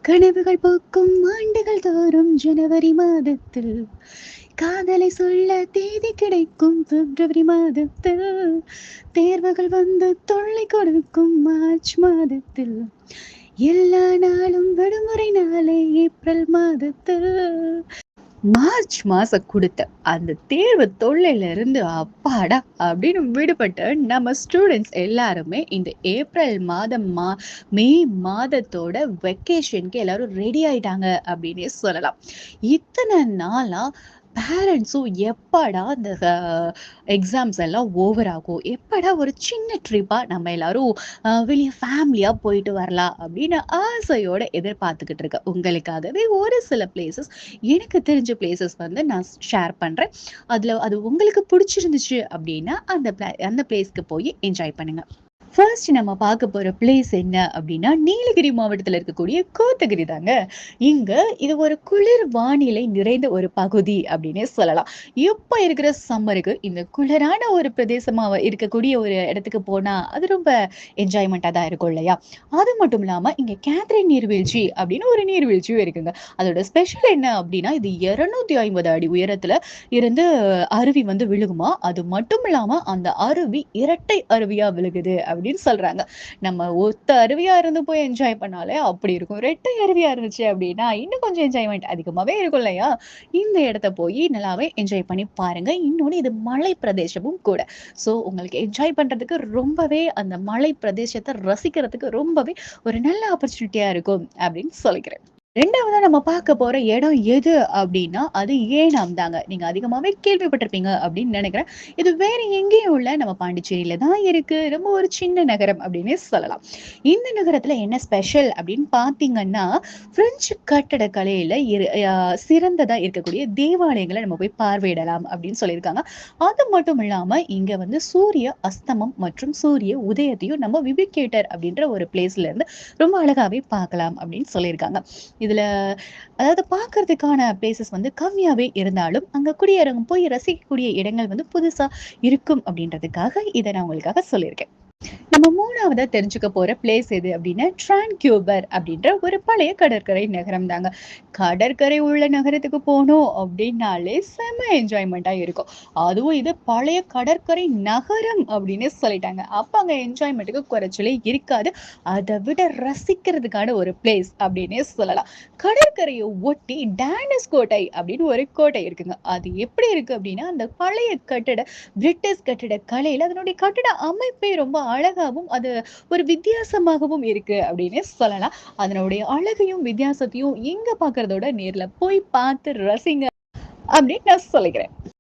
கனவுகள் பூக்கும் ஆண்டுகள் தோறும் ஜனவரி மாதத்தில், காதலை சொல்ல தேதி கிடைக்கும் பிப்ரவரி மாதத்தில், தேர்வுகள் வந்து தொல்லை கொடுக்கும் மார்ச் மாதத்தில், எல்லா நாளும் விடுமுறை நாளே ஏப்ரல் மாதத்தில். மார்ச் மாசம் குடுத்த அந்த தேர்வு தொல்லையில இருந்து அப்பாடா அப்படின்னு விடுபட்ட நம்ம ஸ்டூடெண்ட்ஸ் எல்லாருமே இந்த ஏப்ரல் மாதம் மே மாதத்தோட வெக்கேஷனுக்கு எல்லாரும் ரெடி ஆயிட்டாங்க அப்படின்னே சொல்லலாம். இத்தனை நாளா பேரண்ட்ஸும் எப்படா இந்த எக்ஸாம்ஸ் எல்லாம் ஓவர் ஆகும், எப்படா ஒரு சின்ன ட்ரிப்பா நம்ம எல்லாரும் வெளியே ஃபேமிலியா போயிட்டு வரலாம் அப்படின்னு ஆசையோட எதிர்பார்த்துக்கிட்டு இருக்க உங்களுக்காகவே ஒரு சில பிளேசஸ், எனக்கு தெரிஞ்ச பிளேசஸ் வந்து நான் ஷேர் பண்றேன். அது உங்களுக்கு பிடிச்சிருந்துச்சு அப்படின்னா அந்த பிளேஸ்க்கு போய் என்ஜாய் பண்ணுங்க. ஃபர்ஸ்ட் நம்ம பார்க்க போற பிளேஸ் என்ன அப்படின்னா, நீலகிரி மாவட்டத்துல இருக்கக்கூடிய கோத்தகிரி தாங்க. இங்க இது ஒரு குளிர் வானிலை நிறைந்த ஒரு பகுதி அப்படின்னே சொல்லலாம். இப்ப இருக்கிற சம்மருக்கு இந்த குளிரான ஒரு பிரதேசமா இருக்கக்கூடிய ஒரு இடத்துக்கு போனா அது ரொம்ப என்ஜாய்மெண்ட்டா தான் இருக்கும் இல்லையா? அது மட்டும் இல்லாம இங்க கேத்ரின் நீர்வீழ்ச்சி அப்படின்னு ஒரு நீர்வீழ்ச்சியும் இருக்குங்க. அதோட ஸ்பெஷல் என்ன அப்படின்னா, இது 250 அடி உயரத்துல இருந்து அருவி வந்து விழுகுமா. அது மட்டும் இல்லாம அந்த அருவி இரட்டை அருவியா விழுகுது அப்படின்னு சொல்றாங்க. நம்ம ஒத்த அருவியா இருந்து போய் என்ஜாய் பண்ணாலே அப்படி இருக்கும். ரெட்டை அருவியா இருந்துச்சு அப்படின்னா, இன்னும் கொஞ்சம் என்ஜாய்மென்ட் அதிகமாவே இருக்கும் இல்லையா? இந்த இடத்த போய் நல்லாவே என்ஜாய் பண்ணி பாருங்க. இன்னொன்னு இது மலை பிரதேசமும் கூட. ஸோ உங்களுக்கு என்ஜாய் பண்றதுக்கு ரொம்பவே அந்த மலை பிரதேசத்த ரசிக்கிறதுக்கு ரொம்பவே ஒரு நல்ல ஆப்பர்ச்சுனிட்டியா இருக்கும் அப்படின்னு சொல்லிக்கிறேன். 2வதா நம்ம பார்க்க போற இடம் எது அப்டின்னா, அது ஏனாம் தாங்க. நீங்க அதிகமாவே கேள்விப்பட்டிருப்பீங்க அப்டின்னு நெனைக்கிறேன். இது வேற எங்கேயும் இல்ல, நம்ம பாண்டிச்சேரியில தான் இருக்கு. ரொம்ப ஒரு சின்ன நகரம் அப்டின்னே சொல்லலாம். இந்த நகரத்துல என்ன ஸ்பெஷல் அப்டின்னு பார்த்தீங்கன்னா, பிரெஞ்சு கட்டடக்கலையில சிறந்ததா இருக்கக்கூடிய தேவாலயங்கள நம்ம போய் பார்வையிடலாம் அப்டின்னு சொல்லியிருக்காங்க. அது மட்டும் இல்லாம, இங்க வந்து சூரிய அஸ்தமம் மற்றும் சூரிய உதயத்தையும் நம்ம விபிகேட்டர் அப்டின்ற ஒரு பிளேஸ்ல இருந்து ரொம்ப அழகாவே பார்க்கலாம் அப்டின்னு சொல்லியிருக்காங்க. இதுல அதாவது பார்க்கறதுக்கான பிளேஸஸ் வந்து கம்மியாவே இருந்தாலும், அங்க குடியேறவும் போய் ரசிக்கக்கூடிய இடங்கள் வந்து புதுசா இருக்கும் அப்படின்றதுக்காக இத நான் உங்களுக்காக சொல்லியிருக்கேன். நம்ம 3வதா தெரிஞ்சுக்க போற பிளேஸ் எது அப்படின்னா, ட்ரான்க்யூபர் அப்படின்ற ஒரு பழைய கடற்கரை நகரம் தாங்க. கடற்கரை உள்ள நகரத்துக்கு போனோம் அப்படின்னாலே செம என்ஜாய்மெண்ட்டா இருக்கும். அதுவும் இது பழைய கடற்கரை நகரம் அப்படின்னு சொல்லிட்டாங்க. அப்ப அங்க என்ஜாய்மெண்ட்டுக்கு குறைச்சலே இருக்காது. அத விட ரசிக்கிறதுக்கான ஒரு பிளேஸ் அப்படின்னே சொல்லலாம். கடற்கரைய ஒட்டி டேனிஸ் கோட்டை அப்படின்னு ஒரு கோட்டை இருக்குங்க. அது எப்படி இருக்கு அப்படின்னா, அந்த பழைய பிரிட்டிஷ் கட்டிட கலையில அதனுடைய கட்டிட அமைப்பே ரொம்ப அழகாவும், அது ஒரு வித்தியாசமாகவும் இருக்கு அப்படின்னு சொல்லலாம். அதனுடைய அழகையும், வித்தியாசத்தையும் எங்க பார்க்கிறதோட நேர்ல போய் பார்த்து ரசிங்க அப்படின்னு நான் சொல்லிக்கிறேன்.